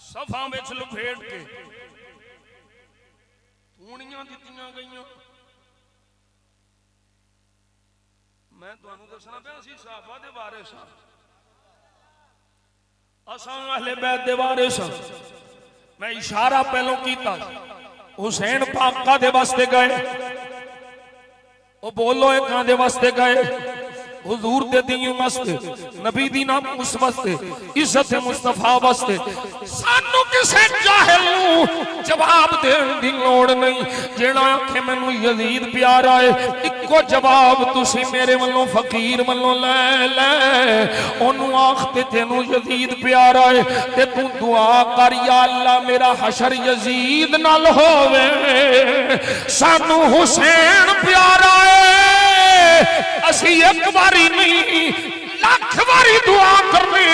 सफा विच लपेट के थूणियां दित्तियां गईयां। मैं तुहानू दसना पिया असीं सहाबा दे वारिस हां, असां अहले बैत दे वारिस हां। मैं इशारा पहलों कीता हुसैन पाक कादे वास्ते गए, ओ बोलो एक कादे वास्ते गए? हुजूर दे दीन वास्ते, नबी दी नाम उस वास्ते, इज्जत मुस्तफा वास्ते। सानू किसे जाहिल नू जवाब देण दी लोड़ नहीं। जेड़ा आखे मैनू यजीद प्यारा है, इक्को जवाब तुसी मेरे वल्लों फकीर वल्लों ले ले। ओनू आखते तेनू यजीद प्यारा है ते तू दुआ कर या अल्लाह मेरा हशर यजीद नाल होवे। सानू हुसैन प्यारा है, असी एक बारी नहीं लाख बारी दुआ करने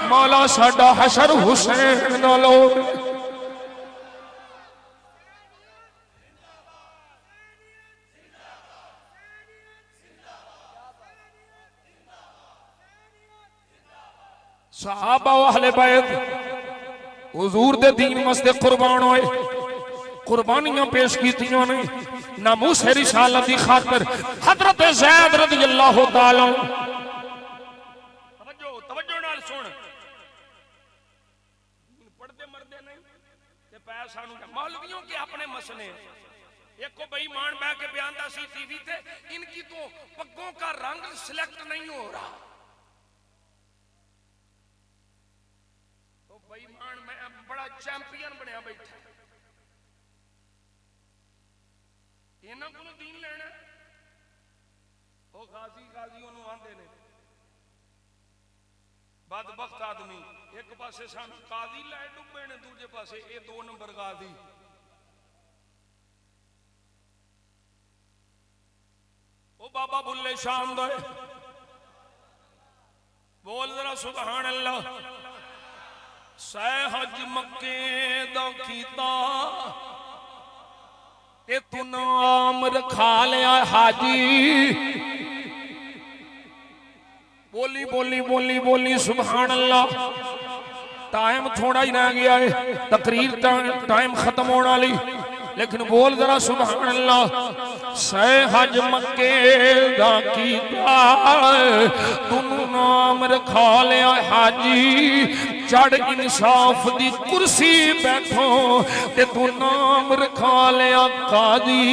मौला साडा हशर हुसैन नाल होवे। सहाबा अहले बैत हुजूर दे दीन वास्ते कुर्बान होए, कुर्बानियां पेश कीतियां ने। नामूस रिसालत की खातिर हजरत ज़ैद रज़ियल्लाहु ताला तवज्जो नाल सुन, पढ़दे मरदे नहीं ते पैसा मौलवियों के अपने मसले। एक को बेईमान बह के बयान दा सी टीवी ते, इनकी तो पग्गों का रंग सिलेक्ट नहीं हो रहा। तो बेईमान मैं बड़ा चैंपियन बनया बैठा, इन्हां को दीन लेना। वो गाजी गाजी उन्होंने आंदे ने बदबख्त आदमी। एक पासे सानू काजी लै डुबे ने, दूजे पासे ये 2 नंबर गाजी। ओ बाबा बुल्ले शाम दे बोल जरा सुभान अल्लाह। सह हज मक्के दा कीता ए तू नाम रखा लिया हाजी। बोली बोली बोली बोली सुभान अल्लाह। टाइम थोड़ा ही रह गया है, तकरीर टाइम खत्म होने वाली, लेकिन बोल जरा सुभान अल्लाह। सह हज मक्के दा कीता तू नाम रखा लिया हाजी। चढ़ इंसाफ दी कुर्सी बैठो ते तू नाम रखा लिया काजी।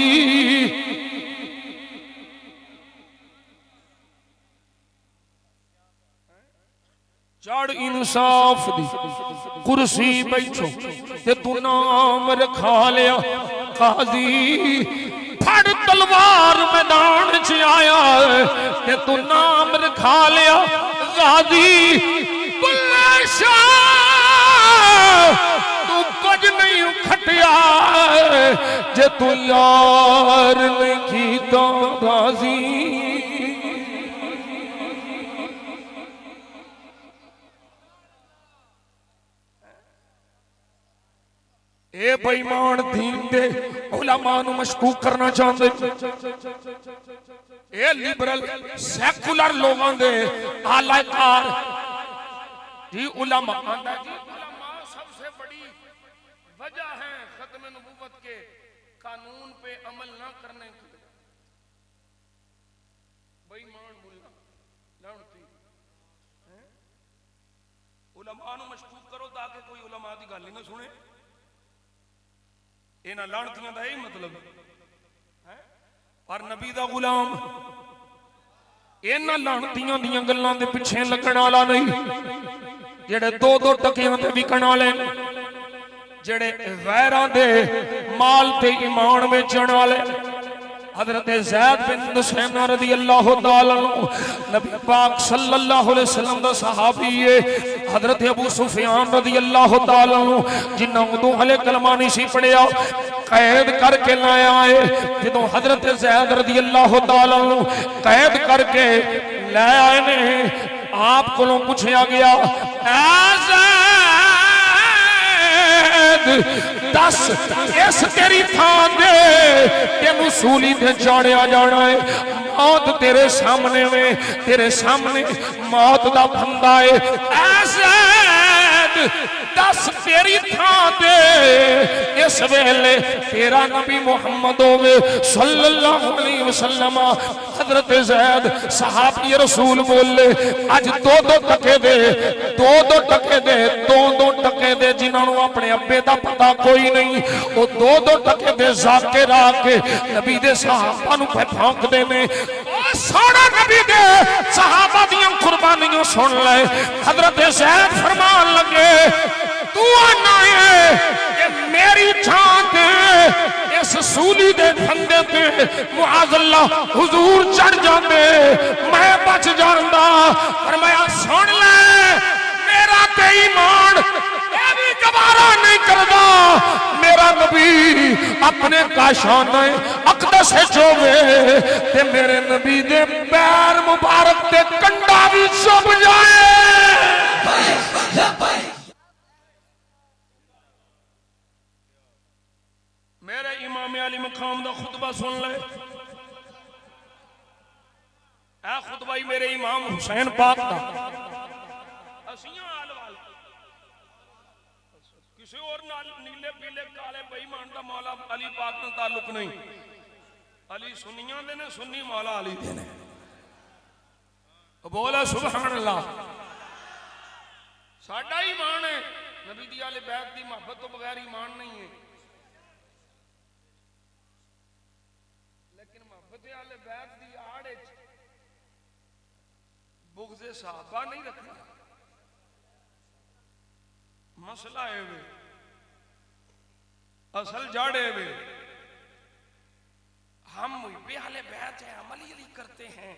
चढ़ इंसाफ दी कुर्सी बैठो ते तू नाम रखा लिया काजी। फड़ तलवार मैदान च आया ते तू नाम रखा लिया गाजी। तू कुछ नहीं खटिया जे तू यार नहीं कीता राजी। ए बेईमान दीन दे उलमा नू मशकूक करना चाहते, ए लिबरल सैकुलर लोगों दे आलाकार जी उलमा आंदा जी। उलमा सबसे बड़ी वजह है खत्म नबूवत के कानून पे अमल ना करने की। बेईमान मुल्ला लानती उलमा नू मशकूक करो ताकि कोई उलमा दी गल ही ना सुने। इन्हां लानतियां दा यही मतलब है। पर नबी दा गुलाम इन्हां लानतियां दियां गल्लां दे पिछे लगण वाला नहीं। जेड़े 2-2 टकियां ते विकण वाले, जेड़े गैरां दे माल ते ईमान बेचण वाले। हजरत ज़ैद बिन हुसैन रज़ियल्लाहु ताला नबी पाक सल्लल्लाहु अलैहि वसल्लम दा सहाबी है। हजरत अबू सुफियान रज़ियल्लाहु ताला जिन्ना उदों हले कलमा नहीं सी पढ़िया कैद करके लाया है। जदों हजरत ज़ैद रज़ियल्लाहु ताला कैद करके ले आए ने, आप को पूछा गया जैद दस इस तेरी थां दे तेनू सूली ते चाड़िया जाना है। मौत तेरे सामने में, तेरे सामने मौत दा फंदा है। ऐसे दस तेरी थां दे इस वेले तेरा नबी मुहम्मद होवे सल्लल्लाहु अलैहि वसल्लम। हजरत ज़ैद सहाबी रसूल बोले अज दो दो टके दे, दो दो टके दे, दो दो टके दे जिन्होंने अपने अब्बे का पता कोई नहीं, वो दो दो टके दे जाके राके नबी दे सहाबा नूं फौंकदे ने। सोना नबी दे सहाबा दियां कुर्बानियां सुन ले। हजरत ज़ैद फरमान लगे तू आना है कि मेरी थां ते इस सूली दे फंदे पे मुआज़ल्ला हुजूर चढ़ जाते मैं बच जांदा। फरमाया सुन ले मेरा ते ईमान ये भी गवारा नहीं करदा, मेरा नबी अपने काशाने अकदस चोवे ते मेरे नबी दे पैर मुबारक ते कंडा भी चुभ जाए। मेरे इमाम अली मकाम दा खुतबा सुन ले। ए खुतबा ही मेरे इमाम हुसैन पाक दा। किसी और नीले पीले काले बेईमान दा मौला अली पाक नाल ताल्लुक नहीं। अली सुन्नियां दे ने, सुन्नी मौला अली दे ने। बोला सुभान अल्लाह। साडा ईमान है नबी दी आले बैत दी मोहब्बत तो बगैर ईमान नहीं है। लेकिन मोहब्बत आले बैत दी आड़ विच बुग़्ज़े सहाबा नहीं रखना। मसला है वे असल जाड़े वे हम बेहले बैत है अमली अली करते हैं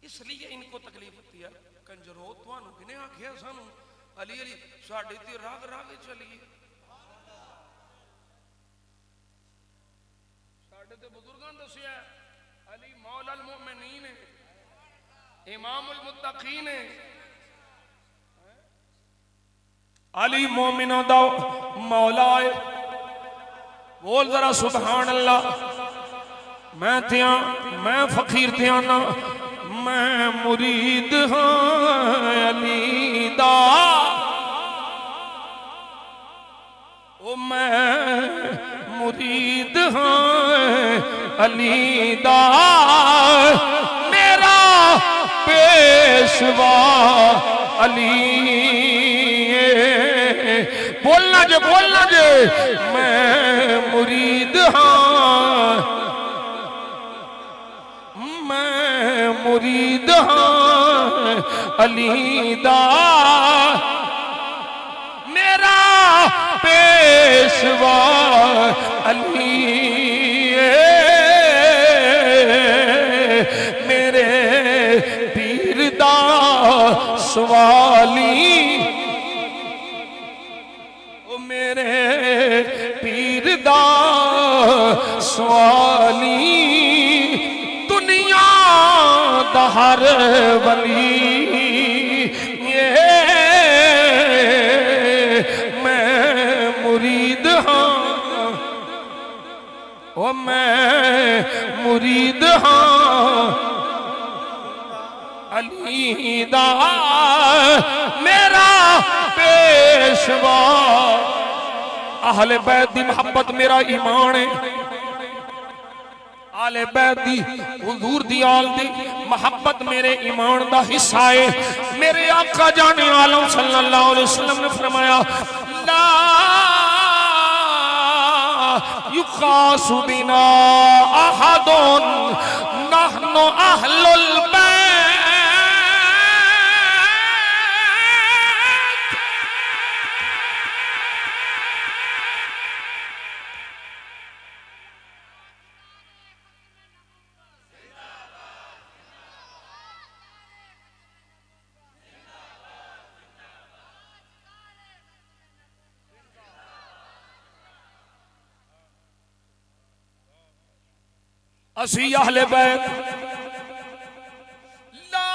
इसलिए इनको तकलीफ होती है। कंजरो तुहानू किने आखिया सानू अली अली साडे ते राग राग चलिए। साडे ते बुजुर्गां दसिया अली मौलाल मोमिनीन है, इमामुल मुत्तकीन है। अली मोमिनों दा मौला है। बोल जरा सुभान अल्लाह। मैं फकीर थे ना, मैं मुरीद हाँ अली दा। ओ मैं मुरीद हाँ अली दा, मेरा पेशवा अली। बोलना जे मैं मुरीद हाँ, मैं मुरीद हाँ अली दा, मेरा पेशवा अली। मेरे पीर दा सवाली, मेरे पीर दा सवाली। दुनिया दा हर वली ये मैं मुरीद हाँ, ओ मैं मुरीद हाँ अली दा, मेरा पेशवा। अहले बैत दी मोहब्बत मेरा ईमान है। आले बैत दी हुजूर दी आल दी मोहब्बत मेरे ईमान दा हिस्सा है। मेरे आका जाने आलम सल्लल्लाहु अलैहि वसल्लम ने फरमाया ला युकासु बिना अहदुन नहनु अहलुल बैत। असी अहले बैत ला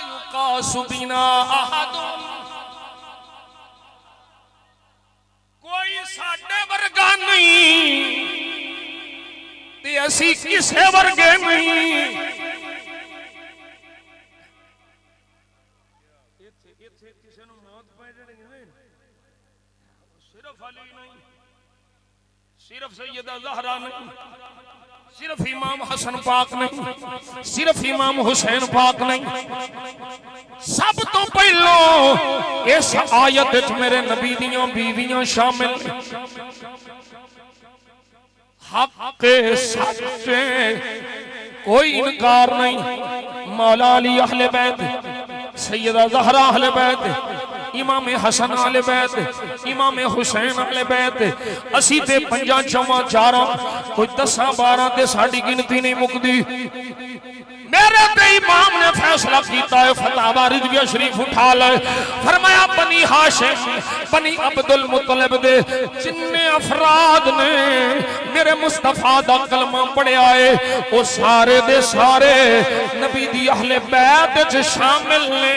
युकासु बिना अहदुन, कोई असी किसे वर्गे नहीं। सिर्फ अली नहीं, सिर्फ सैयदा ज़हरा नहीं, सिर्फ इमाम हसन पाक नहीं, सिर्फ इमाम हुसैन पाक नहीं, सब तो पहलो इस आयत च मेरे नबी दियां बीवियां शामिल। हक सच्चे कोई इनकार नहीं। मौला अली अहले बैत, सैयदा ज़हरा अहले बैत, इमाम हसन अहले बैत, इमाम हुसैन अहले बैत। असी ते 5 6 4 कोई 10 12 ते साडी गिनती नहीं मुकदी। मेरे ते इमाम ने फैसला किया है, फतावा रिजविया शरीफ उठा ले, फरमाया बनी हाशिम बनी अब्दुल मुत्तलिब दे जिन्ने अफराद ने मेरे मुस्तफा दा कलमा पढ़िया है वो सारे दे सारे नबी दी अहले बैत च शामिल ने।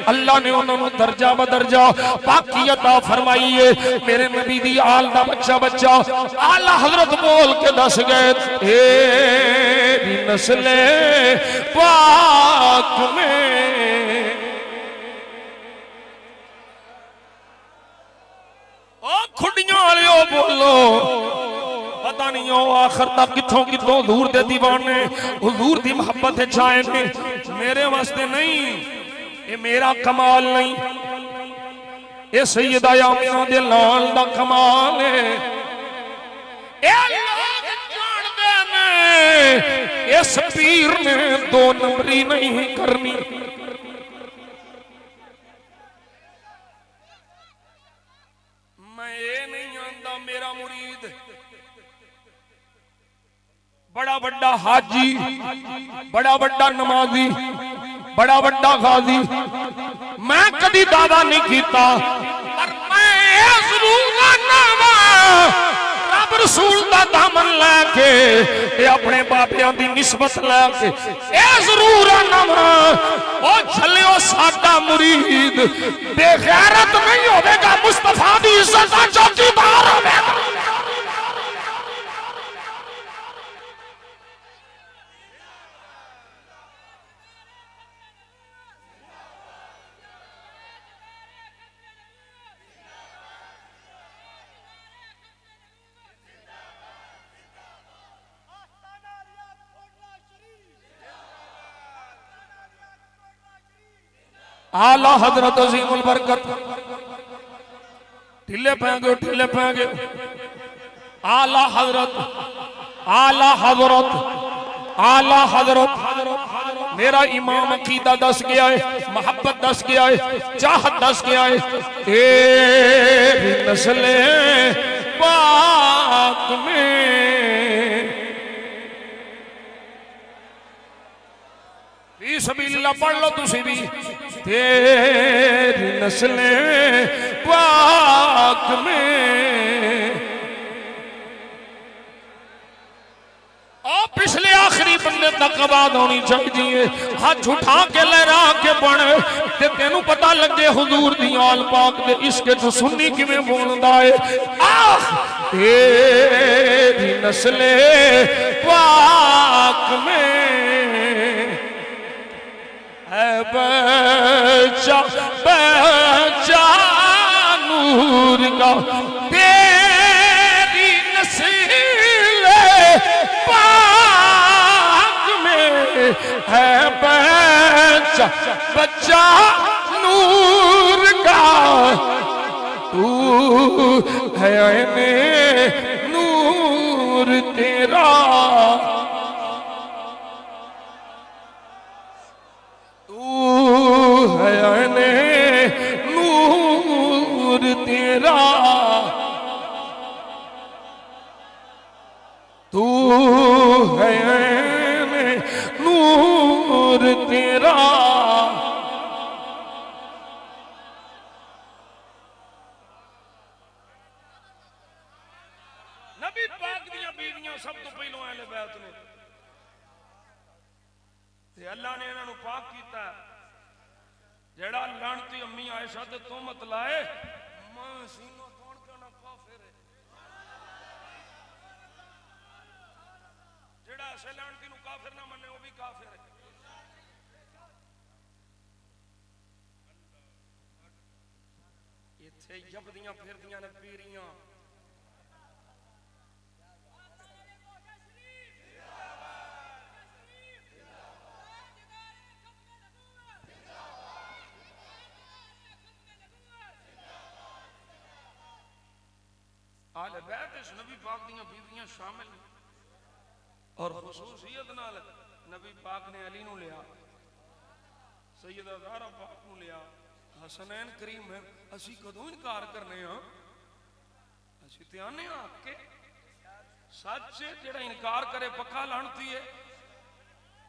अल्लाह ने उन्होंने दर्जा बदर्जा पाकी अता फरमाई है। मेरे नबी दी आल दा बच्चा बच्चा आला हजरत बोल के दस गए तेरी नस्ले पाक में। ओ खुडियां वाले बोलो, पता नहीं हो आखिर तक किथों किथों हुजूर दे दीवाने हुजूर दी मोहब्बत चाहे ने। मेरे वास्ते नहीं, ये मेरा कमाल नहीं, ये सैयदा आमिना दे लाल दा कमाल है। इस पीर ने 2 नंबरी नहीं करनी। मैं ये नहीं जानता मेरा मुरीद बड़ा बड़ा हाजी, बड़ा बड़ा नमाजी, बड़ा बड़ा गाजी, मैं कभी दावा नहीं किया, पर मैं जरूर रब रसूल दा दामन लैके अपने बाबियां दी निस्बत लैके जरूर आना ओ छलियो साडा मुरीद बेगैरत नहीं होगा, मुस्तफा दी इज्जत दा चौकीदार होगा। आला हजरत अजीमुल बरकत ढिले पाएंगे ढिले पाएंगे। आला हजरत आला हजरत आला हजरत मेरा इमाम अकीदा दस गया है, मोहब्बत दस गया है, चाहत दस गया है। तेरी नस्ले पाक में सबील्ला पढ़ लो तुसी भी। तेरी नस्ले पाक में और पिछले आखिरी बंदे तक आबाद होनी चाहिए। हाथ उठा के लहरा के बने ते तेनू पता लगे हुजूर दी आल पाक दे इश्क च सुन्नी किवें बोलदा है। तेरी नस्ले पाक में बच्चा बच्चा नूर का तेरी नस्ले पाक में है बच्चा बच्चा नूर का तू है नूर तेरा नूर तेरा तू है नूर तेरा नबी पाक दियां बीवियां सब तो पहलों अहले बैत ने अल्लाह ने इन्हां नूं पाक कीता। जेड़ा लानती अम्मी आयशा ते तोहमत लाए मां सीनो तोड़ के ना काफिर है। जेड़ा ऐसे लानती नूं काफिर ना मन्ने वो भी काफिर है। इत्थे जबदियां फिरदियां ने पीरियां आले बैत नबी पाक दियां बीवियां शामिल और खुसूसियत नाल नबी पाक ने अली नूं लिया, सैयदा ज़हरा पाक नूं लिया, हसनैन करीम है। असी कदों इनकार करने हां? असी ते आने हां के सच जेड़ा इनकार करे पक्का लानती है।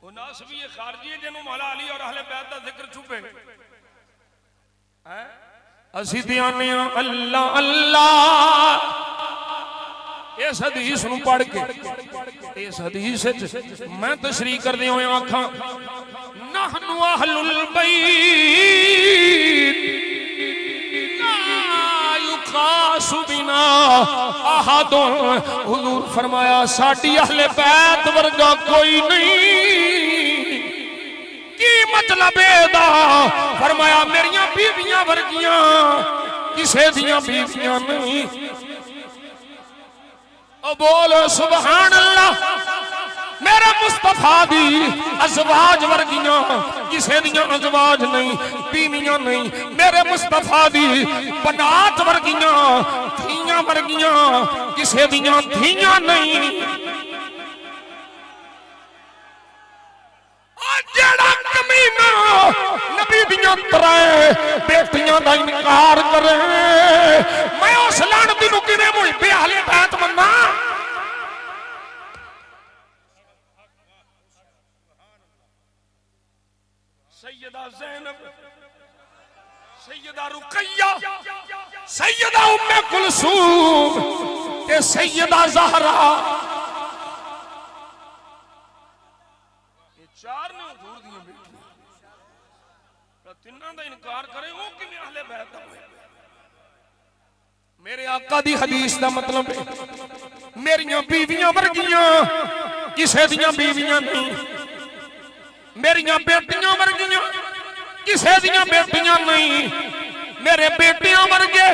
वो नासबी है, खारजी है, जिन्हों मौला अली और अहले बैत दा जिक्र छुपे है। असी ते आने हां अल्लाह अल्लाह इस हदीस नूं पढ़ के, इस हदीस मैं तशरीह कर दिया आखा नहनु अहलुल बैत ला युखासु बिना अहदुन। हुजूर फरमाया साडी अहले बैत वर्गा कोई नहीं। की मतलब एदा? फरमाया मेरियां बीवियां वर्गियां किसे दियां बीवियां नहीं। बोलो सुभान अल्लाह। मेरे मुस्तफा दी अज़वाज वर्गियां किसे दियां अज़वाज नहीं, बीवियां नहीं। मेरे मुस्तफा दी बनात वर्गियां धीयां वर्गियां किसे दियां धीयां नहीं। जेड़ा कमीना नबी दियां त्रै बेटियां दा इनकार करे, मैं उस लानती नूं किवें मुहिब्बे अहले बैत मन्ना? सैयदा ज़ैनब, सैयदा रुकैया, सैयदा उम्मे कुलसूम ते सैयदा ज़हरा, चार ने हुजूर दी बेटियां। तिन्हां दा इनकार करे वो किवें अहले बैत दा होए? मेरे आका दी हदीस दा मतलब है मेरियां बीवियां वर्गियां किसे दियां बीवियां नहीं। मेरियां बेटियां वर्गियां किसे दियां बेटियां नहीं। मेरे बेटियां वर्गे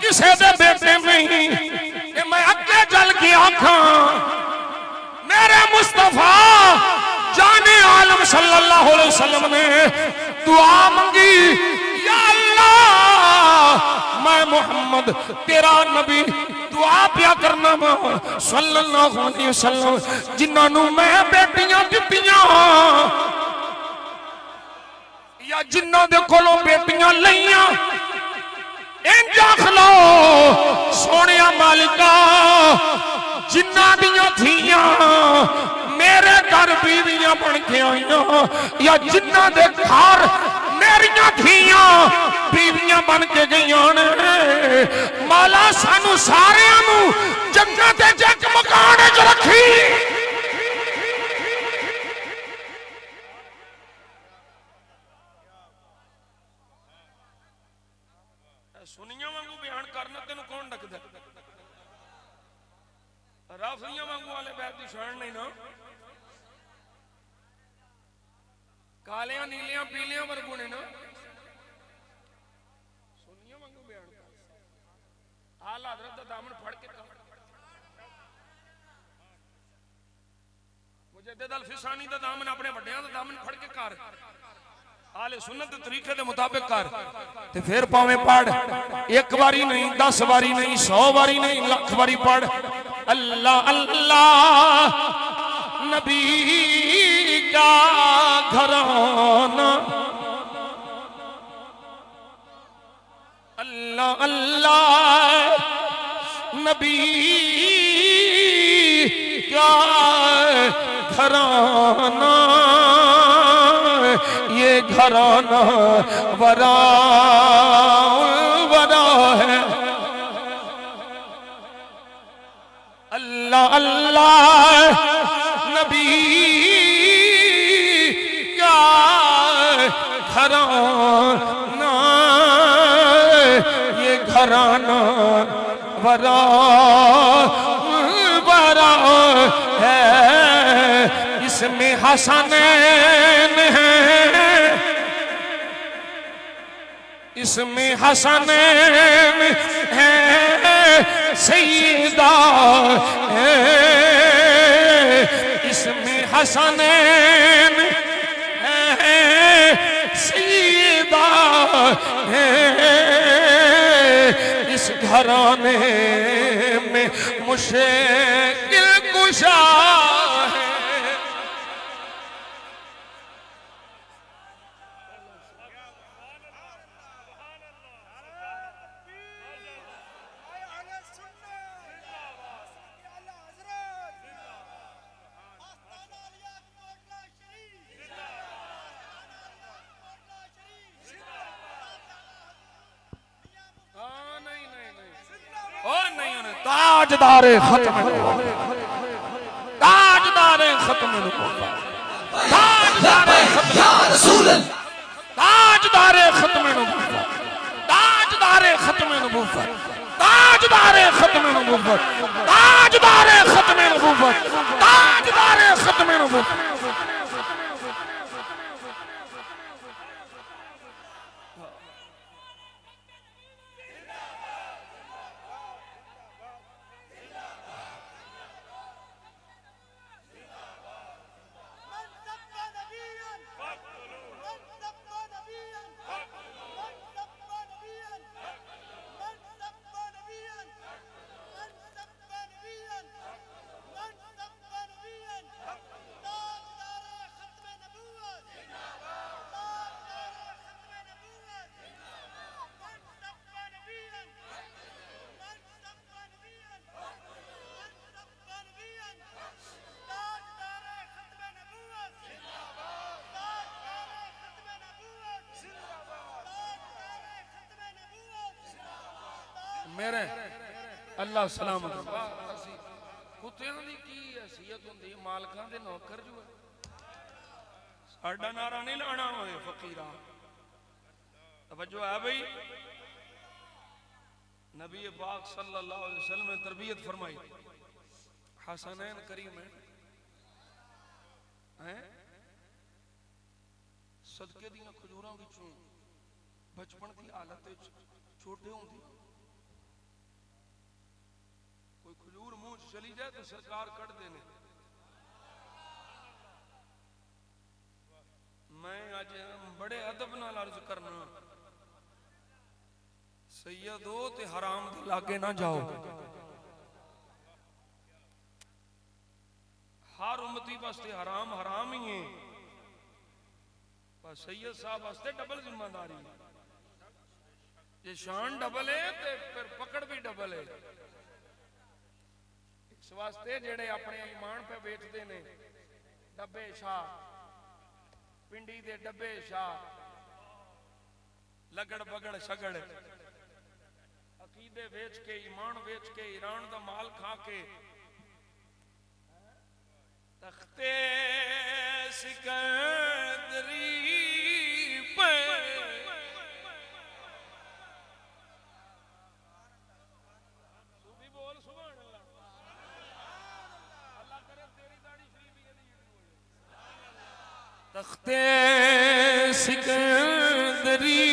किसे दे बेटे नहीं। मैं अगे चल के आखा मेरे मुस्तफा जाने आलम सल्लल्लाहु अलैहि वसल्लम ने दुआ मंगी, या अल्लाह मैं मोहम्मद तेरा नबी दुआ पिया करना वा सल्लल्लाहु अलैहि वसल्लम जिन्होंने मैं बेटियां दित्तियां या जिन्हों दे कोलों बेटियां लईयां इंज आख लो सोने मालिका जिन्ना दियां थियां मेरे घर बीवियां बन के आईयां या जिन्ना दे घर मेरियां थियां बीवियां बन के गईयां ने। माला सानू सारियां नू जन्नत च एक मकान च रखी। सुनिया वांगू बयान करना तेन कौन डकदा? राफियां वांगू वाले बैत दी शान नहीं ना। कालियां नीलियां पीलियां वर्गू ने ना। सुनिया वांगू बयान कर आला हज़रत दा दामन फड़ के मुजद्दिद अल फिसानी दा दामन अपने वड्डियां दा दामन फड़ के कर आले सुन्नत तरीके दे मुताबिक कर ते फिर पावें पढ़। एक बारी नहीं 10 बारी नहीं 100 बारी नहीं लाख बारी पढ़। अल्लाह अल्लाह नबी का घराना, अल्लाह अल्लाह नबी का घराना, ये घराना वरा वरा है। अल्लाह अल्लाह नबी का घराना, ये घराना वरा वरा है। इसमें हसनैन है, इसमें हसनैन है सईदा है, इसमें हसनैन है सईदा है, इस घराने में मुश्किल कुशा है। ताजदारे खत्म, ताजदारे खत्म, ताजदारे खत्म, ताजदारे खत्म, ताजदारे खत्म, ताजदारे खत्म, ताजदारे खत्म, ताजदारे खत्म। मेरे अल्लाह सलामत कुत्तियां दी की हैसियत हुंदी मालकां दे नौकर जो साडा नारा नहीं लाना होए फकीरा। तवज्जो है भाई, नबी पाक सल्लल्लाहु अलैहि वसल्लम ने तरबियत फरमाई, हसनैन करीमैन हैं सदके दी खजूरां विचों बचपन की हालत छोटे होंदे कोई खजूर मुंह चली जाए तो सरकार कट देने। मैं आज बड़े अदब नाल अर्ज करना, सैयदो ते हराम दे लागे ना जाओ। हर उम्मती वास्ते हराम हराम ही है, पर सैयद साहब वास्ते डबल जिम्मेदारी है। जे शान डबल है तो फिर पकड़ भी डबल है। इस वास्ते जेड़े अपने ईमान पे बेचते ने डब्बे शाह, पिंडी दे डब्बे शाह, लगड़ बगड़ शगड़, अकीदे बेच के ईमान बेच के ईरान का माल खा के तख्ते सिकंदरी पे तख्ते सिकंदरी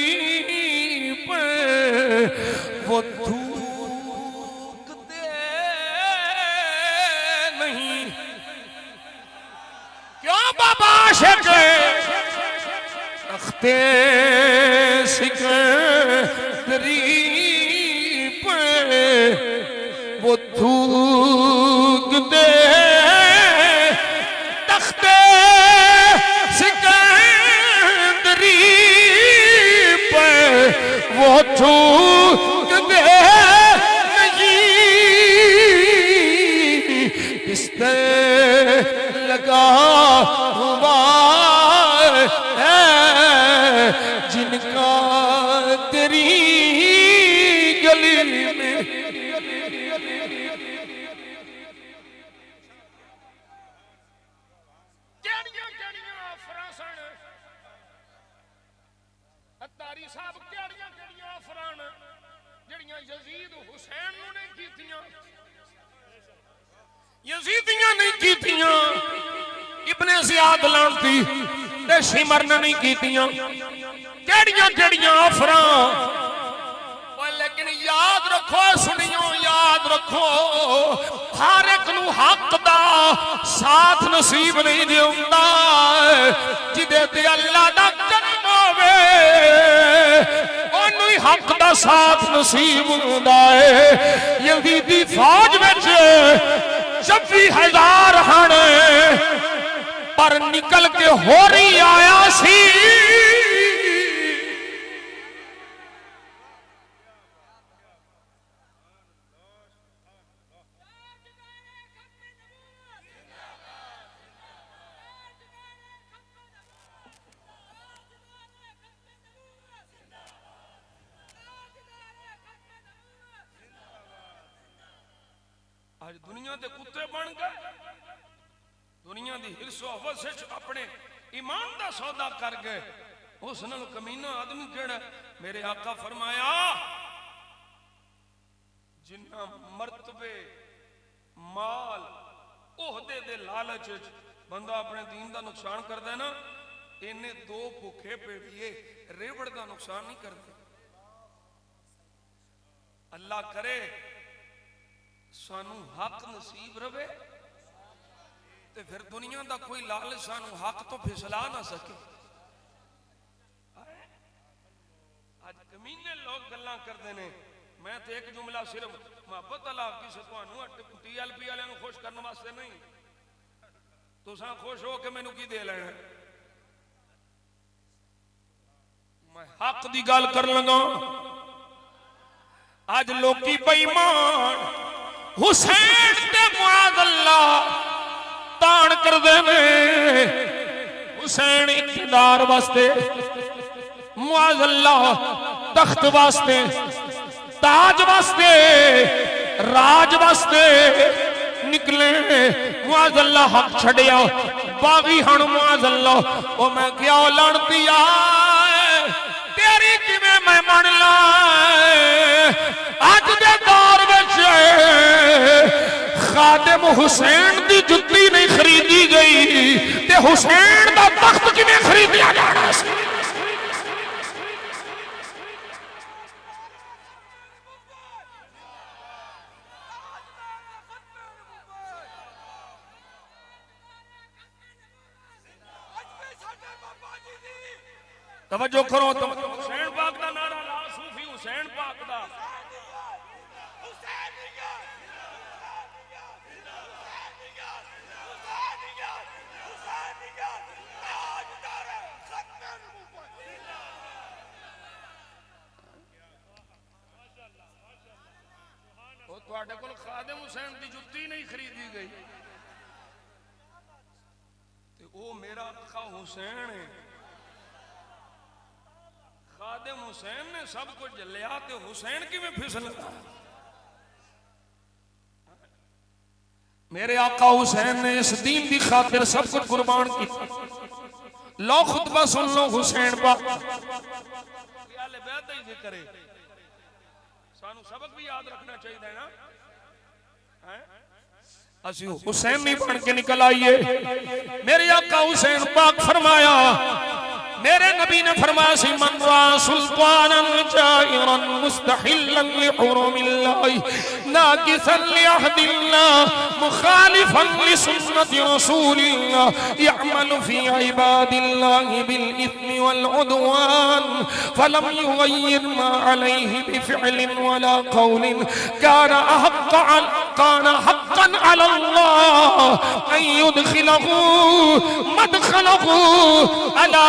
पे वो थूकते नहीं। क्यों बाबा शेख तख्ते सिकंदरी पे वो थूकते तख्ते सिकंदरी पे वो थूक दे नहीं। बिस्तर लगा हुआ है जिनका तेरी गली में अत्तारी साहब केड़ियां केड़ियां अफरान जड़ियां यजीद हुसैन नु नहीं कीतियां, यजीदियां नहीं कीतियां। इब्ने ज़ियाद लानती ते शिमर ने नहीं कीतियां केड़ियां केड़ियां ऑफरां। लेकिन याद रखो सुनियो याद रखो हर एक नूं हक दा साथ नसीब नहीं दिंदा जिदे ते अल्लाह दा करम होवे ओनू ही हक दा साथ नसीब हुंदा है। यजीदी फौज विच 26,000 हन पर निकल के होरी आया सी आज दुनिया के कुत्ते बन गए दुनिया की हिरसो हवस अपने ईमान का सौदा कर गए। उस नाल कमीना आदमी केड़ा मेरे आका फरमाया जिन्ना मर्तबे माल ओहदे दे लालच बंदा अपने दीन का नुकसान करता है ना इन्ने दो भूखे पेड़िए रेवड़ का नुकसान नहीं करते। अल्लाह करे सानू हक नसीब रवे ते फिर दुनिया का कोई लालच सानू हक तो फिसला ना सके। आज कमीने लोग गल्लां करते हैं मैं तो एक जुमला सिर्फ मोहब्बत वाला किसी TLP वाले खुश करने वास्ते नहीं तुसा खुश हो के मैनू की दे लेना मैं हक की गल कर लगा। आज लोकी बेईमान हुसैन ते मुआज़ अल्लाह तान कर देने हुसैन इक़्तिदार वास्ते मुआज़ अल्लाह तख्त वास्ते ताज वास्ते राज वास्ते निकले मुआज़ अल्लाह हक छड़िया बागी हण मुआज़ अल्लाह ओ मैं क्या लड़ती तेरी किवें मैं मन ला अज दे दौर विच खादिम हुसैन दी जुत्ती नहीं खरीदी गई ते हुसैन दा तख्त किवें खरीदिया जाना सी। तवज्जो करो तुम हुसैन पाक दा नारा ला सूफी हुसैन पाक दा तुहाडे कोल खादिम हुसैन दी जुत्ती नहीं खरीदी गई ते ओ मेरा आका हुसैन है। खादिम हुसैन ने सब कुछ लिया तो हुसैन किवें फिसल मेरे आका हुसैन ने इस दीन की खातिर सब कुछ कुर्बान किया। लो खुतबा सुन लो हुसैन पाक करे सानू सबक भी याद रखना चाहिए ना असि हुसैन नहीं बन के निकल आइए। मेरे आका हुसैन पाक फरमाया मेरे नबी ने फरमाया सी मन रा सुल्तानन जाइरन मुस्तहिल्लन लिहुरुमिल्लाह नाकिसन लिअहदिल्लाह मुखालिफन लिसुन्नति रसूलिल्लाह यअमलु फी इबादिल्लाह बिल इथ्मि वल उद्वान फलम युगय्यिर मा अलैहि बिफिअलिन वला कौलिन काना हक्कन अला अल्लाह अन युदखिलहु मदखलहु अला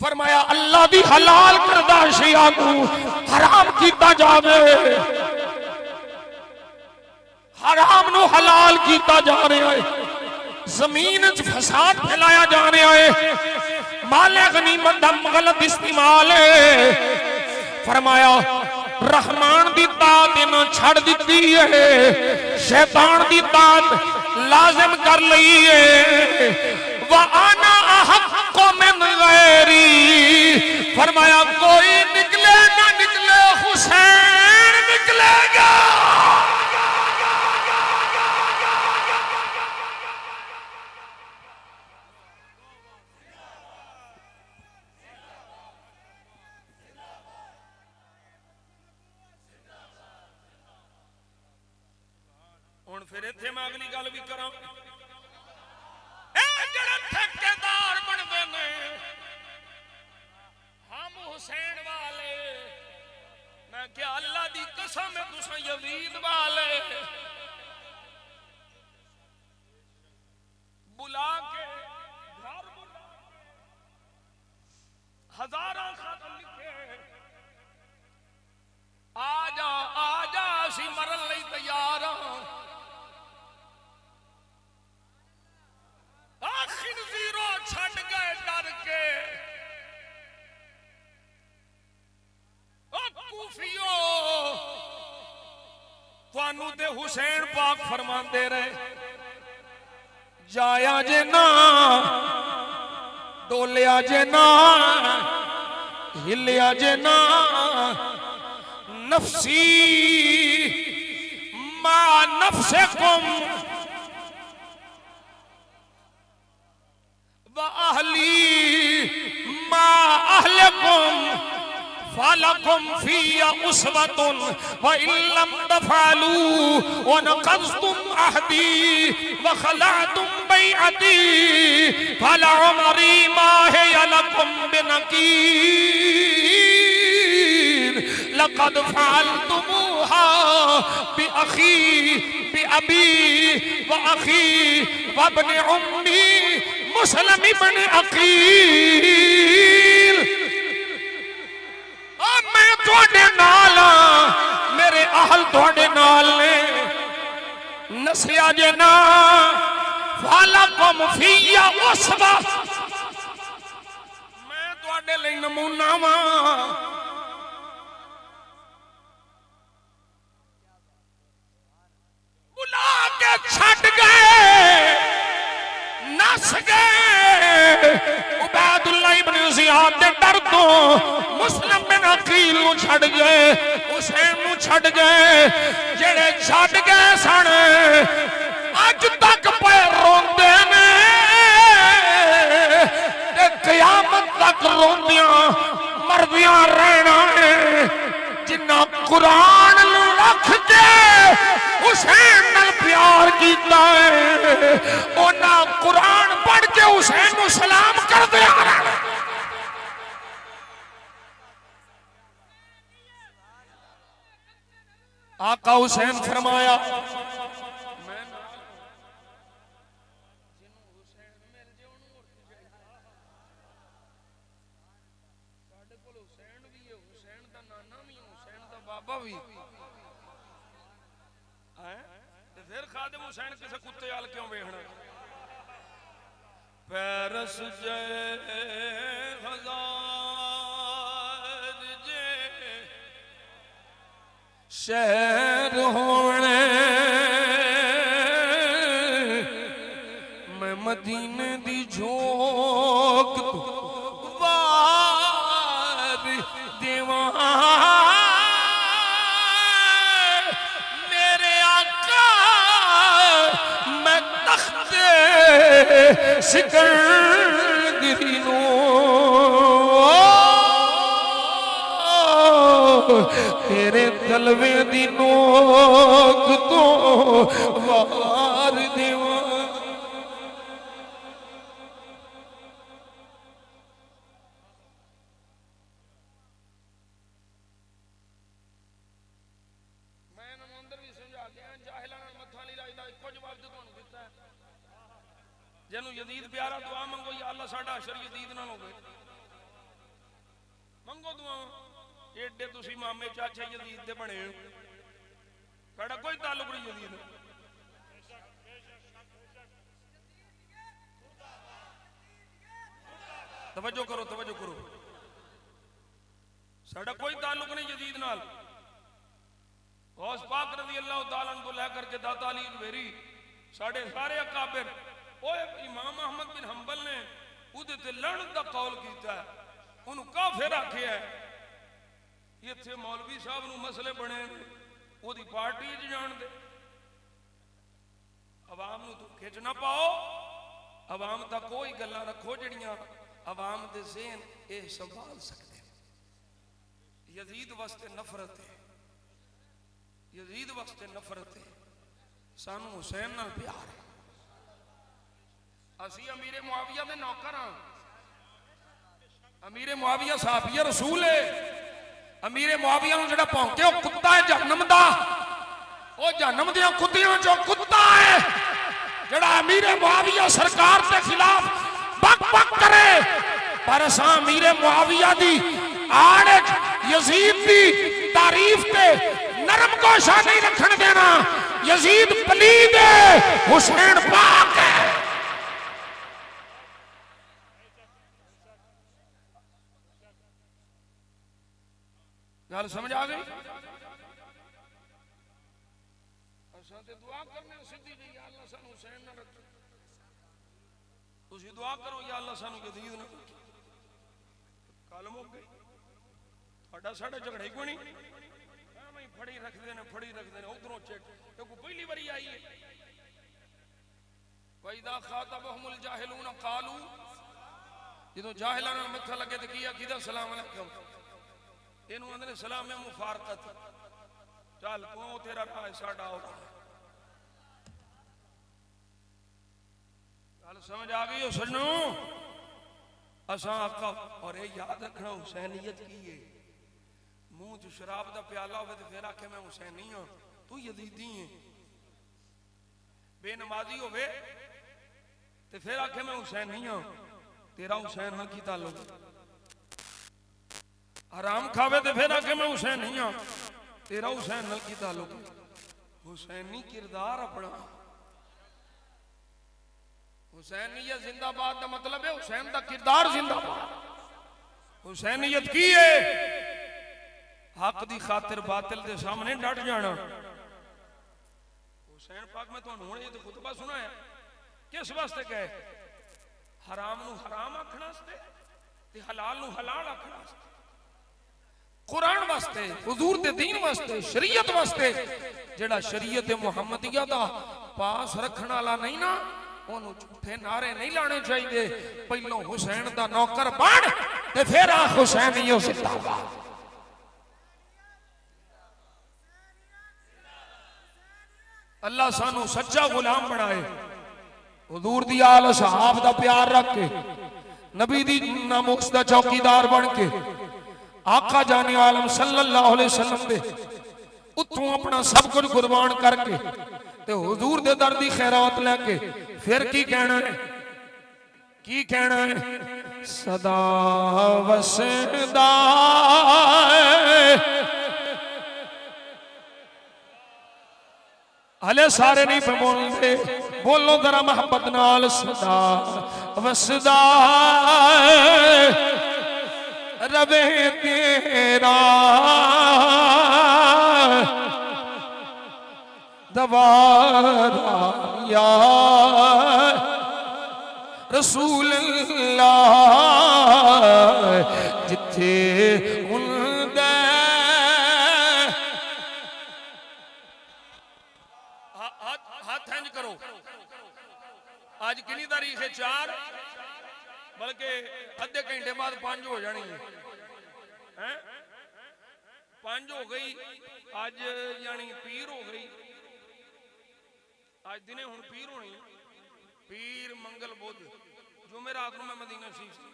फरमाया अल्लाह दी हलाल करदा शिया को हराम कीता जावे हराम नु हलाल कीता जा रहा है, जमीन च फसाद फैलाया जा रहा है, माले गनीमत दा गलत इस्तेमाल है। फरमाया रहमान दी तात इन्हां छड़ दित्ती है, शैतान दी तात लाजिम कर लई है। व आना अहक्कु मिन गैरी, फरमाया कोई निकले ना निकले, हुसैन निकलेगा। हुण फिर इत्थे मैं अगली गल भी करां, जेड़े ठेकेदार बनदे ने हम हुसैन वाले, मैं क्या अल्लाह दी कसम है तुसां यजीद वाले बुला के घर बुला हजारां खत लिखे, आ जा असीं मरन लई तैयार हां। आखिर जीरो छड़ गए डर के, कूफियो तुहानू ते हुसैन पाक फरमाते रहे, जाया जे ना डोलिया जे ना हिलिया जे ना, नफसी मा नफसकुम व अहली मा अहलकुम फलकुम फिया उसवतुन व इल्लम तफअलू व नक़ज़्तुम अहदी व खलअतुम बैअती फलउमरी मा हिया लकुम बिनकीर लक़द फ़अलतुमूहा बिअख़ी बिअबी व अख़ी व इब्न उम्मी मुस्लिम इब्न अकील। मैं तुहाडे नाल मेरे अहल तुहाडे नाल ने, नसिया जे ना फालकुम फिया उसवा, मैं तुहाडे लई नमूना वां। बुला के छड़ गए, नस गए उबैदुल्लाह इब्न ज़ियाद दे डर तो, मुस्लिम बिन अकील नूं छड़ गए, हुसैन नूं छड़ गए। जेड़े छड़ गए सन अज तक पे रोंदे ने ते क़यामत तक रोंदियां मरदियां रहना है। जिन्ना कुरान नूं रख के हुसैन नाल प्यार कीता है, ओना कुरान पढ़ के हुसैन नूं सलाम करदे आ रहे। आका हुसैन फरमाया, फिर खादिम हुसैन किसी कुत्ते वाल क्यों वेखना। पैरस जय हजार जे शहर होने, मैं मदीने दी झोंक वार देवा, मेरे आका मैं तख्ते सिकंदरी नो तेरे तलवे दी नोक तो वार देवा। मैं अंदर भी समझा के जाहिलां नाल मत्था नहीं लाईदा, इक्को जवाब जो तुहानू दिता है। जिन्नू यजीद प्यारा दुआ मंगो, या अल्लाह साडा अशर यजीद नाल होवे, मंगो दुआ। एडे तुसी मामे चाचे यजीद दे बने, साडा कोई ताल्लुक नहीं यजीद। तवज्जो करो तवज्जो करो, साडा कोई ताल्लुक नहीं यजीद नाल। गौस पाक रज़ी अल्लाह तआला अन्हु तो लेकर के दाता अली ज़ुबैरी साडे सारे अकाबिर, ओए इमाम अहमद बिन हंबल ने उहदे ते लड़न दा कौल कीता है, उन्होंने काफिर आखिया है। इत्थे मौलवी साहब नूं मसले बने ओदी पार्टी च जान दे, अवाम नूं तू खिच ना पाओ, अवाम तक कोई गल्लां रखो जड़ियां अवाम दे ज़हन ये संभाल सकते। यजीद वास्ते नफरत है, यजीद वास्ते नफरत है, सानू हुसैन नाल प्यार है। असी अमीरे मुआविया दे नौकर हां, अमीरे मुआविया साहबिया रसूल है। अमीरे मुआविया नूं जिहड़ा भौंके वो कुत्ता है जहन्नम दा, वो जहन्नम दियां कुत्तियां चों कुत्ता है जिहड़ा अमीरे मुआविया सरकार के खिलाफ बक बक करे। पर असां अमीरे मुआविया दी आड़ यजीद दी तारीफ ते नरम गोशा नहीं रखन देना। यजीद पलीद है, हुसैन पाक है। गल समझ आ गई? दुआ करने सीधी जी, या अल्लाह सानू हुसैन ना रखे। तुसी दुआ करो या अल्लाह सानू यजीद ना रखे। कल मुक गई, साडा साडा झगड़ा ही कोई नहीं, फड़ी रखते हैं फड़ी रखते हैं। उधरों चेक क्योंकि पहली बारी आई है, वइदा खातबहुमुल जाहिलून कालू, जो जाहिलां नाल मत्था लगे तो किया किदा सलाम अलैकुम, इनू आंदे ने सलाम में मुफारकत। चल तू तेरा राह साडा हो। गल समझ आ गई हो सजनो? असां आका और ये याद रखना हुसैनियत की है। मुंह च शराब का प्याला हो तो फिर आखे मैं हुसैनी हाँ, तू यजीदी है। बेनमाजी होवे तो फिर आखे मैं हुसैनी हाँ, तेरा हुसैन नाल की ताल्लुक? हराम खावे तो फिर आखे मैं हुसैनी हाँ, तेरा हुसैन नाल की ताल्लुक? हुसैनी किरदार अपना। हुसैनियत जिंदाबाद का मतलब है हुसैन का किरदार जिंदाबाद। हुसैनियत की है हक दी खातिर बातिल के सामने डट जाना। हुसैन पाक में तुहानू हुणे ये खुतबा सुनाया किस वास्ते कहे? हराम नू हराम आखण वास्ते ते हलाल नू हलाल आखण वास्ते, कुरान वास्ते, हुजूर दे दीन वास्ते, शरीयत वास्ते। जेड़ा शरीयत मुहम्मदिया दा पास रखण वाला नहीं ना, ओनू झूठे नारे नहीं लाने चाहिए। पहलों हुसैन दा नौकर बन ते फिर आ हुसैनियो जिंदाबाद। अल्लाह सानू सच्चा गुलाम बनाए, हुजूर दी आल सहाब दा प्यार रख के, नबी दी नामुस दा चौकीदार बन के, आका जाने आलम सल्लल्लाहु अलैहि वसल्लम दे उत्थों अपना सब कुछ कुर्बान करके ते हुजूर दे दर दी खैरात लेके फिर की कहना है? की कहना है? सदा वसदा हले सारे नहीं पे बोलते, बोलो जरा मोहब्बत नाल। सदा वसदा रवे तेरा दवारा या रसूल अल्लाह। जिथे उनदे हाथ इंज करो। आज कितनी तारीख है? 4, बल्कि अद्धे घंटे बाद 5 हो जानी है। 5 हो गई आज, यानी पीर हो गई आज दिने। हुण पीर होनी, पीर मंगल बुध जुमे रात में मदीना शरीफ सी।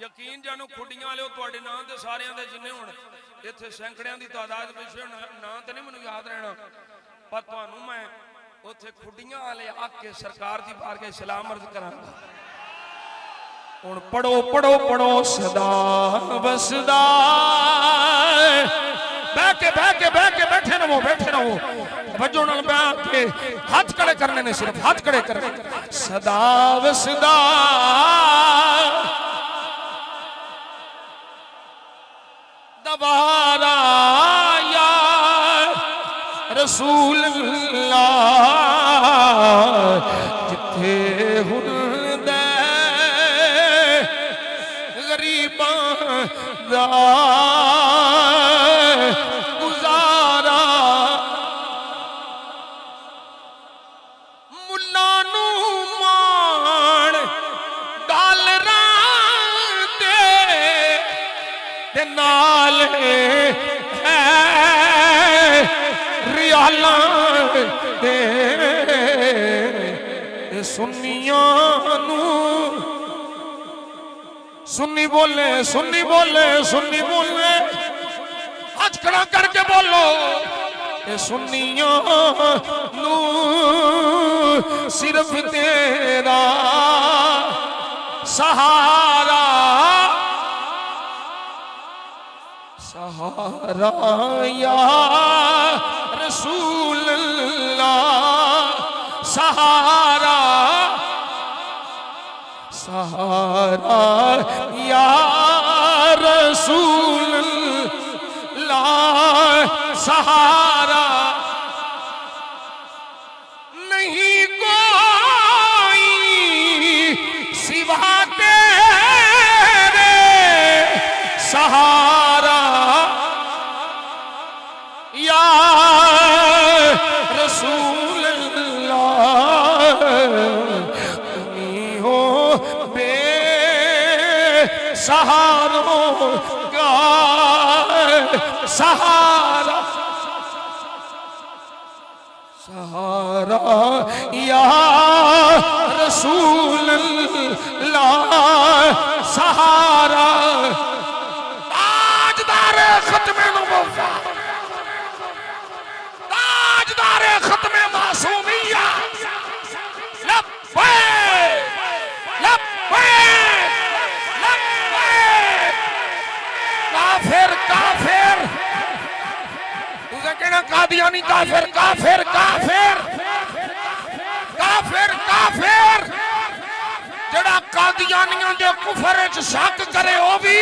यकीन जानो खुडियां वाले तुहाडे नाम ते सारियां दे जिन्ने हुण इत्थे सैकड़ियां दी तादाद पिछे नाम ते नहीं मैनूं याद रहना, पर तुहानूं मैं उत्थे खुडियां वाले आके सरकार दी बारगाह सलाम अर्ज करांगा। हुण पढ़ो पढ़ो पढ़ो सदा वसदा। बह के बैठे बैठे रहो वजो नाल बयान के हाथ खड़े करने ने सिर्फ हाथ खड़े करने सदा व सदा दबारा या रसूल अल्लाह जिथे हुन दे गरीबां दा गुजारा मुल्ला नू मान डालरां दे नाल है रियालां दे सुन्नियां नू सुन्नी बोले सुन्नी बोले सुन्नी बोले हाथ खड़ा करके बोलो ये सुन्नियां नू सिर्फ तेरा सहारा सहारा या रसूल अल्लाह सहारा सहारा या रसूल अल्लाह सहारा नहीं कोई सिवा तेरे सहारा या रसूल अल्लाह तुम्ही हो बेसहारों का सहारा सहारा या रसूल अल्लाह सहारा ताजदारे खत्मे नबुव्वत ताजदारे खत्मे मासूमिया लब्बैक लब्बैक लब्बैक काफिर काफिर तुझे कहना कादियानी काफिर काफिर काफिर काफिर काफिर जड़ा कादियानियों के कुफर च शक करे ओ भी